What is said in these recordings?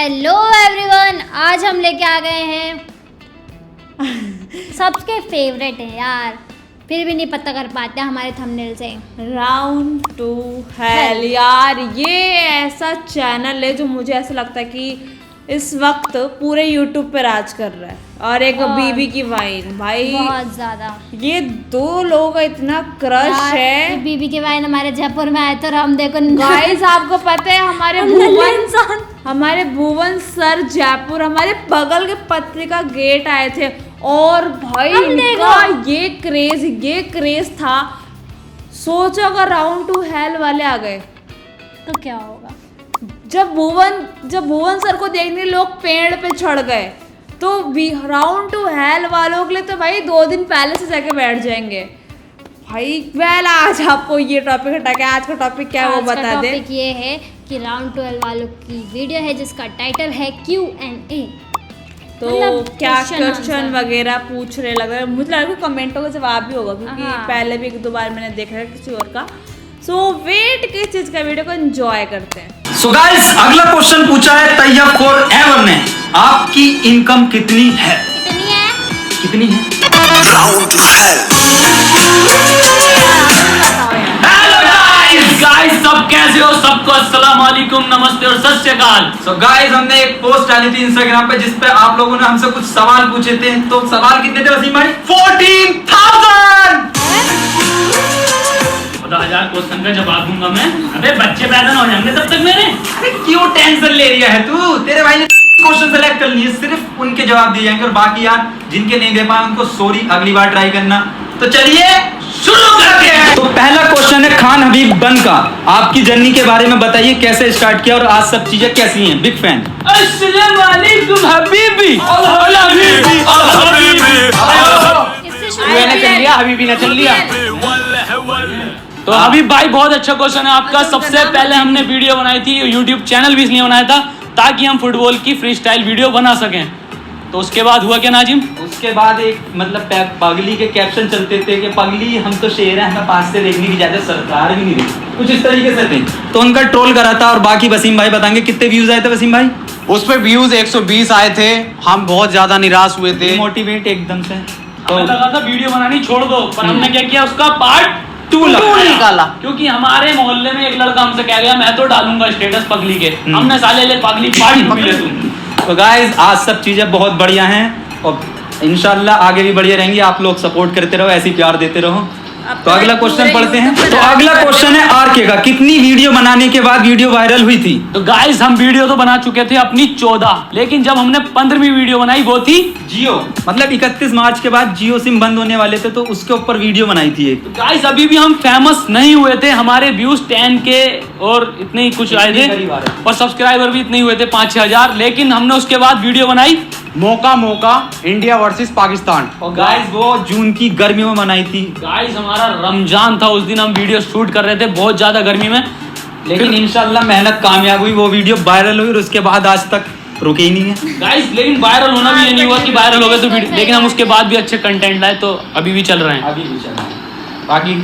Hello everyone, आज हम लेके आ गए हैं सबके फेवरेट है यार, फिर भी नहीं पता कर पाते हमारे थंबनेल से। Round to hell. यार ये ऐसा चैनल है जो मुझे ऐसा लगता है कि इस वक्त पूरे यूट्यूब पे राज कर रहा है। और एक बीबी की वाइन, भाई बहुत ज्यादा ये दो लोगों का इतना क्रश है। बीबी की वाइन हमारे जयपुर में आए तो हम देखो गाइस आपको पता है हमारे भुवन सर जयपुर हमारे बगल के पत्रिका गेट आए थे और भाई इनका ये क्रेज था। सोचो अगर राउंड टू हेल वाले आ गए तो क्या होगा। जब भुवन सर को देखने लोग पेड़ पे चढ़ गए तो राउंड टू हेल वालों के लिए तो भाई 2 दिन पहले से जाके बैठ जाएंगे। भाई वेल आज आपको ये टॉपिक हटा के आज का टॉपिक क्या है वो बता दे। टॉपिक ये है कि राउंड 12 वालों की वीडियो है जिसका टाइटल है Q&A। तो क्या क्वेश्चन वगैरह पूछ रहे लग रहा है, मुझे लग रहा है कमेंटों का जवाब भी होगा क्योंकि पहले भी 1-2 बार मैंने देखा है किसी और का। सो वेट किस चीज का वीडियो को एंजॉय करते हैं। सो गाइस अगला क्वेश्चन पूछा है तैयब फॉरएवर ने, आपकी इनकम कितनी है? कितनी है? Round to hell. Hello guys सब कैसे हो? सबको अस्सलाम वालेकुम, नमस्ते और सत श्री अकाल। सो गाइस हमने एक पोस्ट डाली थी इंस्टाग्राम पे जिस पे आप लोगों ने हमसे कुछ सवाल पूछे थे। तो सवाल कितने थे वसीम भाई? 14,000। 1000 क्वेश्चन का जवाब दूंगा मैं। अबे बच्चे पैदा ना हो जाएंगे तब तक मेरे। अरे क्यों टेंशन ले रहा है तू? तेरे भाई ने क्वेश्चन सेलेक्ट कर लिए, सिर्फ उनके जवाब दिए जाएंगे और बाकी यार जिनके नहीं दे पाए उनको सॉरी, अगली बार ट्राई करना। तो चलिए शुरू करते हैं। तो पहला क्वेश्चन है खान हबीब बन का, आपकी जर्नी के बारे में बताइए, कैसे स्टार्ट किया और आज सब चीजें कैसी हैं? Big fan. अस्सलाम वालेकुम हबीबी। हबीबी ने चल लिया। तो हबीब भाई बहुत अच्छा क्वेश्चन है आपका। सबसे पहले हमने वीडियो बनाई थी, यूट्यूब चैनल भी इसलिए बनाया था ताकि हम फुटबॉल की फ्री स्टाइल वीडियो बना सकें। तो उसके बाद हुआ क्या नाजिम? उसके बाद एक मतलब पगली के कैप्शन चलते थे कि पगली हम तो शेर हैं, हमें पास से देखने की इजाजत सरकार भी नहीं दी, कुछ इस तरीके से थे। तो उनका ट्रोल करा था। और बाकी वसीम भाई बताएंगे कितने व्यूज आए थे वसीम भाई? उस पे व्यूज 120 आए थे। हम बहुत ज्यादा निराश हुए थे, मोटिवेट एकदम से। तो लगा था वीडियो बनानी छोड़ दो, पर हमने क्या किया, उसका पार्ट 2 निकाला। क्योंकि हमारे मोहल्ले में एक लड़का हमसे कह गया मैं तो डालूंगा स्टेटस पगली के। हमने साले ले पगली पार्ट 2 ले तुम। तो गाइस आज सब चीजें बहुत बढ़िया हैं और इंशाल्लाह आगे भी बढ़िया रहेंगी। आप लोग सपोर्ट करते रहो, ऐसे ही प्यार देते रहो। तो अगला क्वेश्चन पढ़ते हैं। तो अगला क्वेश्चन है आरके का, कितनी वीडियो बनाने के बाद वीडियो वायरल हुई थी? तो गाइस हम वीडियो तो बना चुके थे अपनी 14, लेकिन जब हमने 15वीं वीडियो बनाई वो थी जियो, मतलब 31 मार्च के बाद जियो सिम बंद होने वाले थे तो उसके ऊपर वीडियो बनाई थी एक। तो गाइस अभी भी हम फेमस नहीं हुए थे, हमारे व्यूज 10K और इतने ही कुछ आए थे और सब्सक्राइबर भी इतने हुए थे 5-6 हजार। लेकिन हमने उसके बाद वीडियो बनाई मौका इंडिया वर्सेस पाकिस्तान। और गाइस वो जून की गर्मियों में बनाई थी। गाइस हमारा रमजान था, उस दिन हम वीडियो शूट कर रहे थे बहुत ज्यादा गर्मी में, लेकिन इंशाल्लाह मेहनत कामयाब हुई, वो वीडियो वायरल हुई और उसके बाद आज तक रुके ही नहीं है गाइस। लेकिन वायरल होना भी ये नहीं हुआ कि वायरल हो गए तो वीडियो, लेकिन हम उसके बाद भी अच्छे कंटेंट लाए तो अभी भी चल रहे हैं। अभी भी चल रहे हैं। बाकी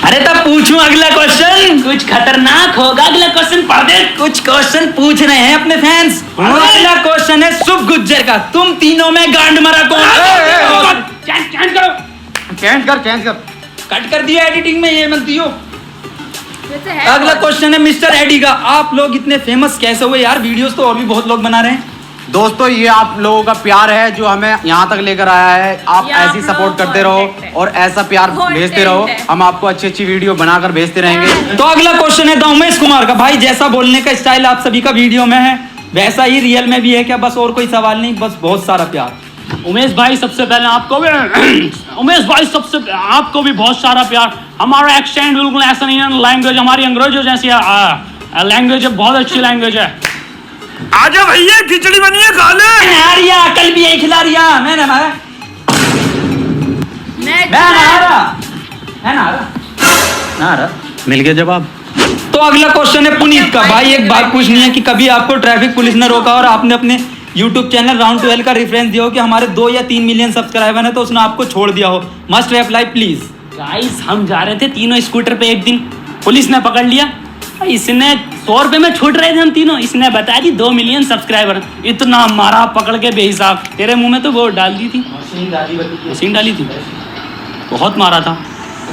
अरे तब पूछूं अगला क्वेश्चन? कुछ खतरनाक होगा, अगला क्वेश्चन पढ़ दे। कुछ क्वेश्चन पूछ रहे हैं अपने फैंस। अगला क्वेश्चन है शुभ गुज्जर का, तुम तीनों में गांड मरा कौन? चेंज कर कट कर दिया एडिटिंग में, ये मत दियो। अगला क्वेश्चन है मिस्टर एडी का, आप लोग इतने फेमस कैसे हुए यार? वीडियोस तो और भी बहुत लोग बना रहे हैं। दोस्तों ये आप लोगों का प्यार है जो हमें यहाँ तक लेकर आया है। आप ऐसी सपोर्ट करते रहो और ऐसा प्यार भेजते रहो, हम आपको अच्छी वीडियो बनाकर भेजते रहेंगे। तो अगला क्वेश्चन है उमेश कुमार का, भाई जैसा बोलने का स्टाइल आप सभी का वीडियो में है वैसा ही रियल में भी है क्या? बस और कोई सवाल नहीं, बस बहुत सारा प्यार। उमेश भाई सबसे पहले आपको भी आपको भी बहुत सारा प्यार। हमारा एक्सेंट बिल्कुल ऐसा नहीं है, लैंग्वेज हमारी अंग्रेजों जैसी लैंग्वेज है, बहुत अच्छी लैंग्वेज है। आजा भैया खिचड़ी बनी है, खा ले। कल भी यही खिला रिया मैंने हमारा मिल गया जवाब। तो अगला क्वेश्चन है पुनीत का, भाई एक बात पूछनी है कि कभी आपको ट्रैफिक पुलिस ने रोका और आपने अपने YouTube चैनल राउंड 12 का रेफरेंस दिया हो कि हमारे 2 या 3 मिलियन सब्सक्राइबर हैं तो उसने आपको छोड़ दिया हो? Must reply please. गाइस हम जा रहे थे तीनों स्कूटर पे, एक दिन पुलिस ने पकड़ लिया, इसने 100 रुपए में छूट रहे थे हम तीनों, इसने बताया जी 2 मिलियन सब्सक्राइबर, इतना मारा पकड़ के बेहिसाब। तेरे मुंह में तो वो डाल दी थी, मशीन डाली थी, बहुत मारा था।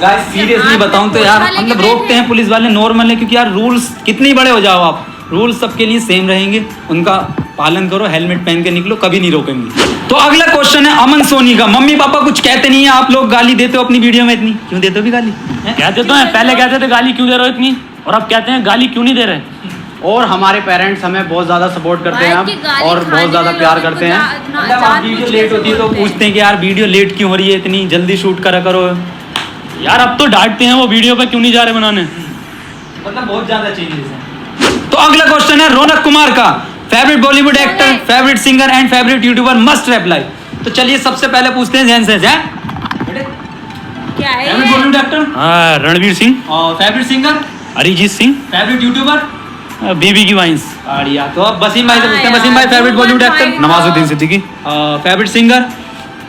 गाइस सीरियसली बताऊं तो यार मतलब रोकते हैं पुलिस वाले नॉर्मल है, क्योंकि यार रूल्स कितने ही बड़े हो जाओ आप, रूल्स सबके लिए सेम रहेंगे, उनका पालन करो, हेलमेट पहन के निकलो, कभी नहीं रोकेंगे। तो अगला क्वेश्चन है अमन सोनी का। मम्मी पापा कुछ कहते नहीं है, आप लोग गाली देते हो अपनी वीडियो में इतनी, क्यों देते हो भी गाली? कहते तो हैं, पहले कहते थे गाली क्यों दे रहे हो इतनी, और अब कहते हैं गाली क्यों नहीं दे रहे। और हमारे पेरेंट्स हमें बहुत ज्यादा सपोर्ट करते हैं अब, और बहुत ज्यादा प्यार करते हैं। मतलब आप वीडियो लेट होती है तो पूछते हैं कि यार वीडियो लेट क्यों हो रही है, इतनी जल्दी शूट करा करो। यार अब तो डांटते हैं वो वीडियो पे क्यों नहीं जा रहे बनाने, मतलब बहुत ज्यादा चेंजेस हैं। तो अगला क्वेश्चन है रौनक कुमार का। Favourite Bollywood actor, favourite singer and favourite YouTuber must reply. तो चलिए सबसे पहले पूछते हैं जैन से, क्या है फेवरेट बॉलीवुड एक्टर, हाँ रणवीर सिंह, और favourite singer, Arijit Singh, favourite YouTuber, baby की वाइंस। बढ़िया। तो अब वसीम भाई से पूछते हैं, वसीम भाई favourite Bollywood actor, Nawazuddin Siddiqui, favourite singer,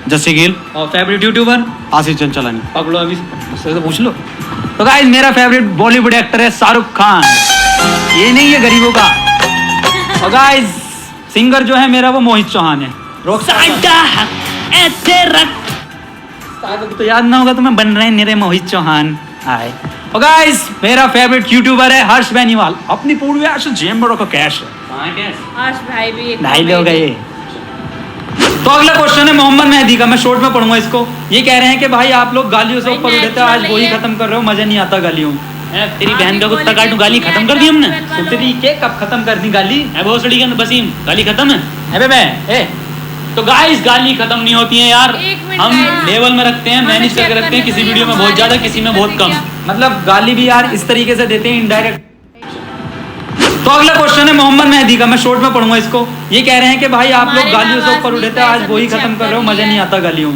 Jassi Gill, और फेवरेट यूट्यूबर, आशीष चंचलानी। पकड़ो अभी उससे तो पूछ लो। तो गाइस मेरा फेवरेट बॉलीवुड एक्टर है शाहरुख खान, ये नहीं है गरीबों का। और गाइस सिंगर जो है मेरा वो मोहित चौहान है। तो याद ना होगा तुम्हें, बन रहे हैं मेरे मोहित चौहान। हाय। और गाइस मेरा फेवरेट यूट्यूबर है हर्ष बेनीवाल, अपनी पूरी आश जेम बड़ो का कैश है। आश भाई भी एक ढाई लोग हैं ये। तो अगला क्वेश्चन है मोहम्मद मेहदी का, मैं शॉर्ट में पढ़ूंगा इसको। ये कह रहे हैं कि भाई आप लोग गालियों से ऊपर उठते हो, आज वही खत्म कर रहे हो, मजा नहीं आता गालियों। तेरी बहन का कुत्ता काटू, गाली खत्म कर दी हमने। सुतरी के कब खत्म कर दी गाली? भोसड़ी के वसीम, गाली खत्म है। अबे मैं तो गाइस गाली खत्म नहीं होती है यार, एक मिनट हम है। लेवल में रखते हैं, मैनेज करके रखते हैं, किसी वीडियो में बहुत ज्यादा, किसी में बहुत कम। मतलब गाली भी यार इस तरीके से देते हैं इनडायरेक्ट। तो अगला क्वेश्चन है मोहम्मद मेहदी का, मैं शॉर्ट में पढ़ूंगा इसको। ये कह रहे हैं कि भाई आप लोग गालियों से ऊपर उठते हो, आज वही खत्म कर रहे हो, मजा नहीं आता गालियों।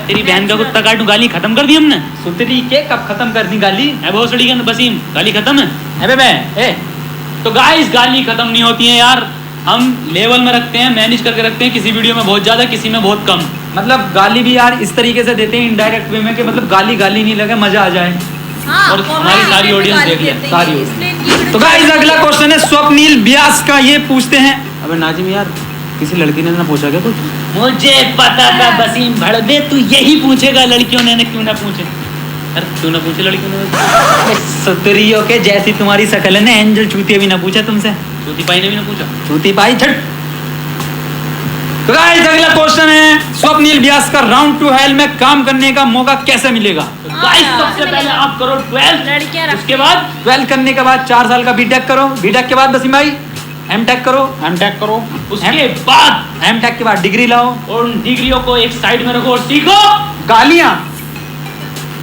तेरी बहन का कुत्ता काटू, गाली खत्म कर दी हमने। सुतरी के कब खत्म कर दी गाली? भोसड़ी के वसीम, गाली खत्म है। अबे मैं तो गाइस गाली खत्म नहीं होती है यार, हम लेवल में रखते हैं, मैनेज करके रखते हैं, किसी वीडियो में बहुत ज्यादा, किसी में बहुत कम। मतलब गाली भी यार इस तरीके से देते हैं इनडायरेक्ट वे में कि मतलब गाली गाली नहीं लगे, मजा आ जाए। और हमारी सारी ऑडियंस देख ले, सारी। तो गाइस अगला क्वेश्चन है स्वप्नील व्यास का, ये पूछते हैं। अबे नाजिम यार, किसी लड़की ने ना पूछा क्या कुछ? मुझे पता था वसीम भड़वे तू यही पूछेगा, लड़कियों ने क्यों ना पूछे। अरे क्यों ना पूछे लड़कियों ने? सुतरियों के जैसी तुम्हारी शकल है ना, एंजल चूतिया भी ना पूछा तुमसे, चूती पाई ने भी ना पूछा। चूती पाई छट। तो गाइस अगला क्वेश्चन है स्वप्नील व्यास का, राउंड टू हेल में काम करने का मौका कैसे मिलेगा? गाइस सबसे पहले आप करो 12, लड़कियां रखते उसके बाद 12 करने के बाद 4 साल का बीटेक करो, बीटेक के बाद वसीम भाई एमटेक करो, एमटेक करो, उसके बाद एमटेक के बाद डिग्री लाओ, और उन डिग्रियों को एक साइड में रखो और सीखो गालियां,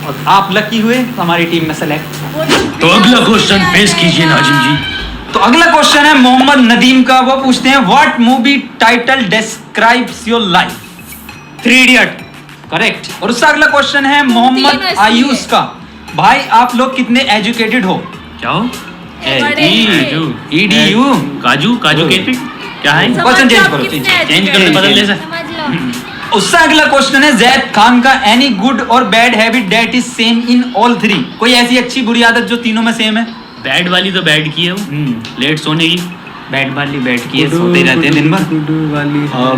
और आप लकी हुए तो हमारी टीम में सेलेक्ट। तो अगला क्वेश्चन पेश कीजिए नाजिम जी। तो अगला क्वेश्चन है मोहम्मद नदीम का, वो पूछते हैं what movie title describes your life? 3 idiot, correct. और उसका अगला क्वेश्चन है मोहम्मद आयुष का, भाई आप लोग कितने एजुकेटेड हो? क्या हो? EDU काजू केटरी क्या है? क्वेश्चन चेंज करो, चेंज करने बदल ले सर। समझ लो। उसका अगला क्वेश्चन है जैद खान का, एनी गुड और bad habit that is same in all 3? कोई ऐसी अच्छी बुरी आदत जो तीनों में सेम है? बैड वाली तो बैड की है वो, लेट सोने की। बैड वाली बैड की है, सोते रहते हैं दिन भर।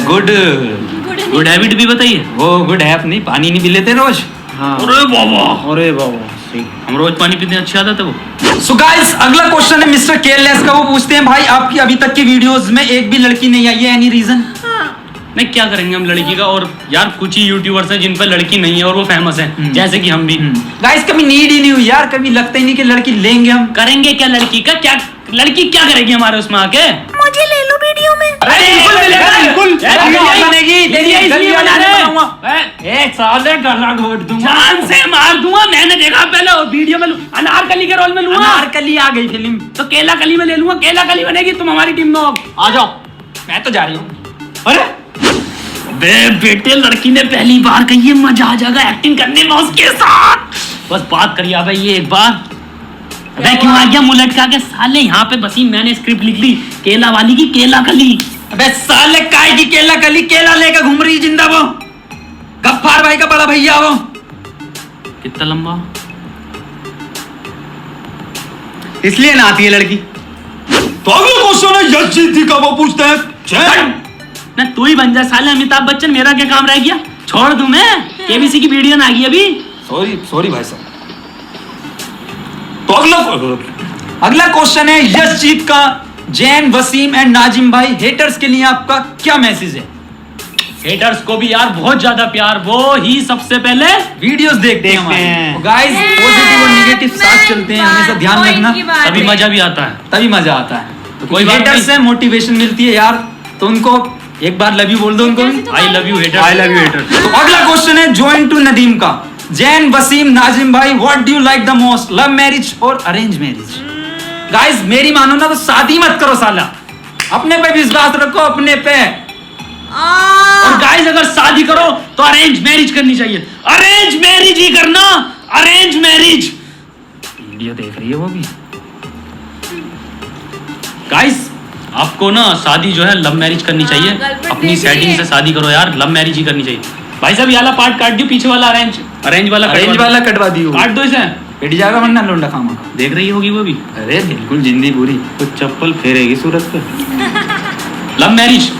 गुड हैबिट भी बताइए। वो गुड है नहीं, पानी नहीं पी लेते रोज। हाँ। अरे बाबा, अरे बाबा सही। हम रोज पानी पीते हैं, अच्छी आदत है वो। सो गाइस अगला क्वेश्चन है मिस्टर केयरलेस का, वो पूछते हैं भाई आपकी अभी तक की वीडियोस में एक भी लड़की नहीं आई है, एनी रीजन? नहीं क्या करेंगे हम लड़की का, और यार कुछ ही यूट्यूबर्स हैं जिन पर लड़की नहीं है और वो फेमस हैं, जैसे कि हम भी। गाइस कभी नीड ही नहीं हुई यार, कभी लगता ही नहीं कि लड़की लेंगे हम। करेंगे क्या लड़की का, क्या लड़की क्या करेगी हमारे उसमें आके? मुझे ले लो वीडियो में। अरे बिल्कुल मिलेगा, बिल्कुल बनेगी, तेरी इसलिए बना रहे। एक साले गला घोट दूंगा, जान से मार दूंगा। मैंने देखा पहले और वीडियो में अनारकली के रोल में लूंगा। अनारकली आ गई फिल्म, तो केला कली में ले लूंगा, केला कली बनेगी, तुम हमारी टीम में हो। आ जाओ, मैं तो जा रही हूँ। अरे बे बेटे, लड़की ने पहली बार कही है, मजा आ जाएगा एक्टिंग करने में उसके साथ। बस बात करिए अबे ये एक बार। अबे क्यों आ गया मुंह लटका के साले? यहाँ पे बसी मैंने स्क्रिप्ट लिख ली केला वाली की, केला कली। अबे साले काय की केला कली, केला लेकर घूम रही जिंदा वो गफ्फार भाई का बड़ा भैया वो। कितना लंबा? इसलिए ना आती है लड़की। तो अगला क्वेश्चन है यश जीत का, वो पूछते हैं जैन। ना तू ही बन जा साले अमिताभ बच्चन, मेरा क्या काम रह गया? छोड़ दूं मैं, केबीसी की वीडियो ना आ गई अभी। सॉरी भाई साहब। तो अगला क्वेश्चन है यश जीत का, जैन, वसीम एंड नाजिम भाई, हेटर्स के लिए आपका क्या मैसेज है? हेटर्स को भी यार बहुत ज्यादा प्यार, वो ही सबसे पहले वीडियोस देखते हैं हैं। गाइस, पॉजिटिव और नेगेटिव साथ चलते हैं, हमेशा ध्यान रखना, तभी मजा भी आता है। तभी मजा आता है। तो कोई बात हेटर्स नहीं। से मोटिवेशन मिलती है यार, तो उनको एक बार लव यू बोल दो उनको। I love you haters. I love you hater. तो अगला क्वेश्चन है जॉइन टू नदीम का, जैन, वसीम, नाजिम भाई, what do you like the most, love marriage और अरेंज मैरिज? गाइस मेरी मानो ना तो शादी मत करो साला, अपने पे विश्वास रखो, अपने पे। और गाइस अगर शादी करो तो अरेंज मैरिज करनी चाहिए, अरेंज मैरिज ही करना, अरेंज मैरिज। वीडियो देख रही है वो भी। गाइस आपको ना शादी जो है लव मैरिज करनी चाहिए, अपनी सेटिंग से शादी करो यार, लव मैरिज ही करनी चाहिए। भाई साहब ये वाला पार्ट काट दियो, पीछे वाला अरेंज वाला कटवा दियो, काट दो इसे, पिट जाएगा वरना लोंडा खामा का। देख रही होगी वो भी। अरे बिल्कुल जिंदगी पूरी। कुछ चप्पल फेरेगी सूरत पे। लव मैरिज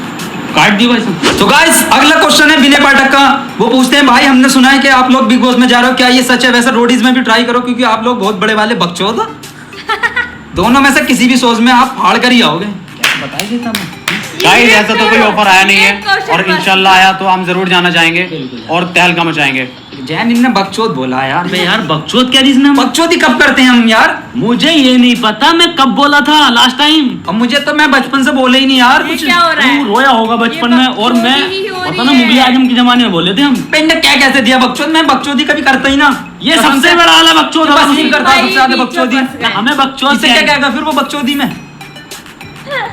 काट दी भाई साहब। तो गाइस अगला क्वेश्चन है विनय पाठक का, वो पूछते हैं भाई हमने सुना है कि आप लोग बिग बॉस में जा रहे हो, क्या ये सच है? वैसे रोडीज में भी ट्राई करो क्योंकि आप लोग बहुत बड़े वाले बकचोद हो। दोनों में से किसी भी शोज में आप फाड़ कर ही आओगे। कैसे बताया देता मैं? गाइस ऐसा तो कोई ऑफर आया नहीं है, और इंशाल्लाह आया तो हम जरूर जाना चाहेंगे और तहलका मचाएंगे। जैन इनने बकचोद बोला यार। अबे यार बकचोद क्या रीजन है? बकचोदी कब करते हैं हम यार? मुझे ये नहीं पता मैं कब बोला था लास्ट टाइम। अब मुझे तो मैं बचपन से बोले ही नहीं यार कुछ। क्या हो रहा है? तू रोया होगा बचपन में, और मैं बकचोदी ही हो पता रही ना है। मुगल आजम के जमाने में बोले थे हम। पेंड क्या कहते दिया बकचोद? मैं बकचोदी कभी करता ही ना। ये सबसे बड़ा वाला बकचोद है। वसीम करता सबसे ज्यादा बकचोदी। ना, हमें बकचोद इससे क्या कहेगा फिर वो बकचोदी में?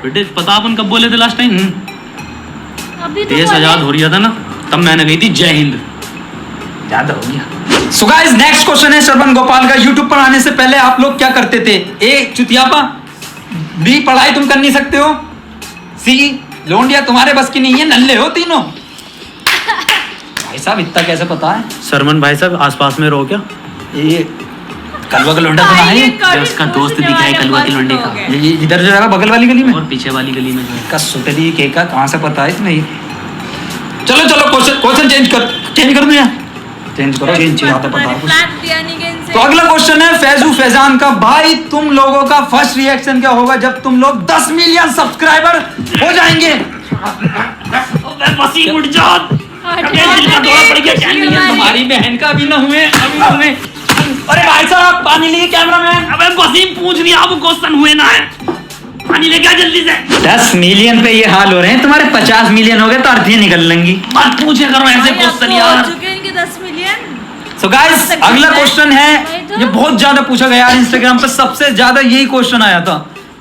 बेटे पता अपन कब बोले थे लास्ट टाइम? अभी तो देश बोले। आजाद हो रहा था ना, तब मैंने कही थी जय हिंद। ज्यादा हो गया। सो गाइस नेक्स्ट क्वेश्चन है श्रवण गोपाल का, यूट्यूब पर आने से पहले आप लोग क्या करते थे? ए चुतियापा, बी पढ़ाई तुम कर नहीं सकते हो, सी लोंडिया तुम्हारे बस की नहीं है, नल्ले हो तीनों। भाई साहब इतना कैसे पता है? सरमन भाई साहब आसपास में रहो क्या? ये कलवा का लोंडा तो ना है ये? जो उसका दोस्त दिखा है कलवा के लोंडे का, ये इधर जो है बगल वाली गली में और पीछे वाली गली में जो है। का सुतली के का कहां से पता है तुम्हें ये? चलो क्वेश्चन चेंज कर दो यार, चेंज करो, चेंज आता पता है कुछ। तो अगला क्वेश्चन है फैजू फैजान का, भाई तुम लोगों का फर्स्ट रिएक्शन क्या होगा जब तुम लोग 10 मिलियन सब्सक्राइबर हो जाएंगे? वसीम उठ जा, तुम्हारी बहन का भी ना हुए, अभी ना हुए। अरे भाई साहब पानी लिए कैमरामैन। अबे वसीम पूछ लिया, वो क्वेश्चन हुए ना है, पानी लेके आ जल्दी से। 10 मिलियन पे ये हाल हो रहे हैं, तुम्हारे 50 मिलियन हो गए तो अर्थियां निकल लेंगी। मत पूछे करो ऐसे क्वेश्चन यार। 10 मिलियन। सो गाइस अगला क्वेश्चन है, ये बहुत ज्यादा पूछा गया यार इंस्टाग्राम पर, सबसे ज्यादा यही क्वेश्चन आया था।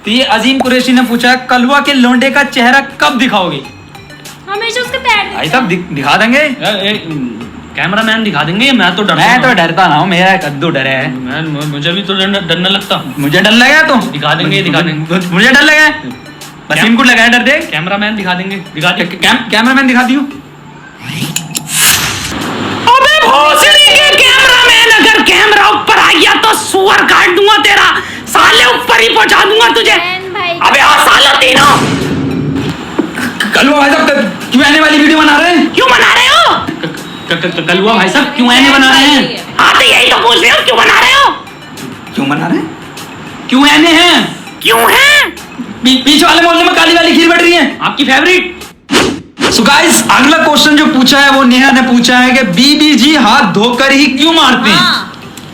तो ये अजीम कुरैशी ने पूछा है, कलवा के लोंडे का चेहरा कब दिखाओगे? हमेशा उसके पैर भाई साहब दिखा देंगे। कैमरामैन दिखा देंगे, मैं तो मैं तो डरता ना हूँ, मेरा कद्दू डर है। मुझे भी तो डरने लगता। मुझे डर लगा तो दिखा देंगे। मुझे डर लगा, वसीम को लगा डर देख। कैमरामैन दिखा देंगे, कैमरामैन दिखा दियो। अबे भोसड़ी के कैमरामैन, अगर कैमरा ऊपर आ गया तो सुअर काट दूंगा तेरा, साले ऊपर ही पहुंचा दूंगा तुझे। भाई अबे आ साला तीनों, कलवा भाई साहब क्यों आने वाली वीडियो बना रहे हैं? क्यों बना रहे हो? कलुआ भाई साहब क्यों ऐने बना रहे हैं? हाँ तो यही तो पूछ रहे हो, क्यों बना रहे हो? क्यों बना रहे हैं? क्यों ऐने हैं? क्यों हैं? पीछे वाले मोहल्ले में काली वाली खीर बैठ रही है, आपकी फेवरेट। सो गाइस अगला क्वेश्चन जो पूछा है वो नेहा ने पूछा है कि बीबीजी हाथ धोकर ही क्यों मारते हैं?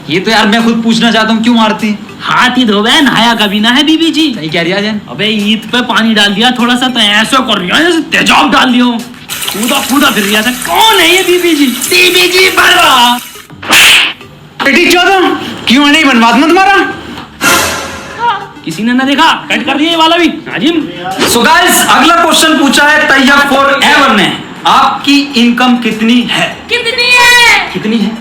ये तो यार मैं खुद पूछना चाहता हूँ, क्यों मारते हैं? हाथ ही धोवे, नहाया कभी ना है बीबी जी। सही कह रही है। अबे ईद पे पानी डाल दिया थोड़ा सा, तो ऐसा कर रही है जैसे तेजाब डाल दियो, कूदा फिर रहा था। कौन है ये बीबी जी? बीबी जी बड़ा बेटी चौदह क्यों नहीं बनवाद ना तुम्हारा? किसी ने ना देखा, कट कर दिया ये वाला भी नाजिम। सो गाइस अगला क्वेश्चन पूछा है तैयब फॉर एवर ने, आपकी इनकम कितनी है? कितनी है?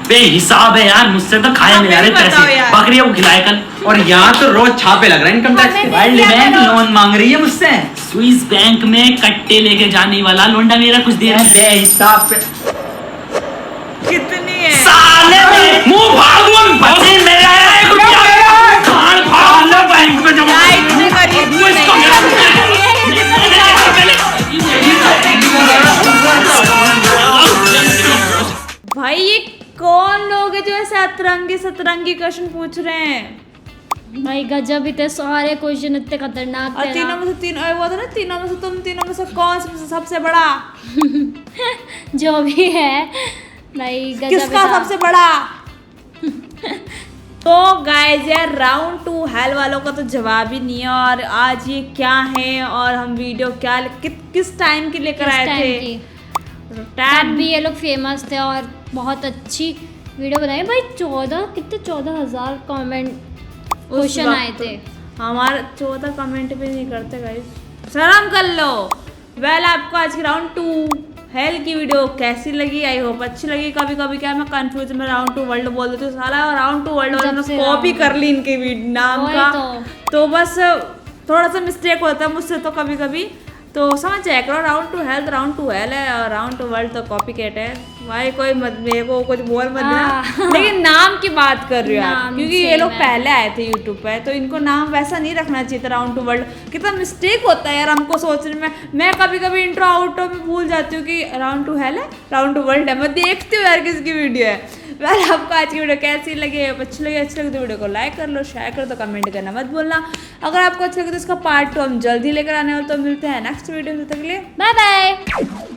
बेहिसाब है यार, मुझसे तो खाए नहीं जा रहे पैसे, बकरियों को खिलाए कल। और यहाँ तो रोज छापे लग रहे हैं इनकम टैक्स के। वर्ल्ड बैंक लोन मांग रही है मुझसे, स्विस बैंक में कट्टे लेके जाने वाला लोंडा मेरा कुछ देर है। बेहिसाब पे कितनी है? साले मुंह फाड़ दूंगा, बच्चे मेरा है, कुछ क्या? खान फाड़ लाइट में करिए। भाई ये कौन लोग है जो ऐसे अतरंगी सतरंगी क्वेश्चन पूछ रहे हैं? भाई गजब, इतने सारे क्वेश्चन इतने खतरनाक और थे तीनों ना। में से तीन वो था ना, तीनों में से तुम तीनों में से कौन सबसे बड़ा? जो भी है भाई गजब किसका था। सबसे बड़ा? तो गाइस यार राउंड 2 हेल वालों का तो जवाब ही नहीं है। और आज ये क्या है और हम वीडियो क्या किस टाइम की लेकर किस आए टाइम थे? की? तब टाइम भी ये लोग फेमस थे और बहुत अच्छी वीडियो बनाई भाई। 14,000 कमेंट क्वेश्चन आए थे। हमारा 14 कमेंट भी नहीं करते गाइस, शर्म कर लो। वेल आपको आज की राउंड 2 हेल की वीडियो कैसी लगी? आई होप अच्छी लगी। कभी कभी क्या मैं कंफ्यूज में राउंड 2 वर्ल्ड बोल देती हूँ, साला राउंड 2 वर्ल्ड जब वाले से कॉपी round कर ली इनके नाम वही का। तो बस थोड़ा सा मिस्टेक होता है मुझसे तो कभी कभी, तो समझ जाया करो। राउंड 2 हेल्थ राउंड 2 हेल है और राउंड 2 वर्ल्ड तो कॉपी कैट है भाई। कोई मत मेरे को कुछ बोल मत देना। लेकिन नाम की बात कर रही हूँ यार, नाम क्योंकि ये same लोग है। पहले आए थे यूट्यूब पे, तो इनको नाम वैसा नहीं रखना चाहिए था राउंड 2 वर्ल्ड। कितना मिस्टेक होता है यार हमको सोचने में। मैं कभी कभी इंट्रो आउटो में भूल जाती हूँ कि राउंड 2 हेल है राउंड 2 वर्ल्ड है। मैं देखती हूँ यार किसकी वीडियो है। वेल आपको आज की वीडियो कैसी लगी? अच्छी लगी तो वीडियो को लाइक कर लो, शेयर कर दो, कमेंट करना मत भूलना। अगर आपको अच्छा लगे तो इसका पार्ट 2 हम जल्दी लेकर आने वाले। तो मिलते हैं नेक्स्ट वीडियो में, तब तक के लिए बाय बाय।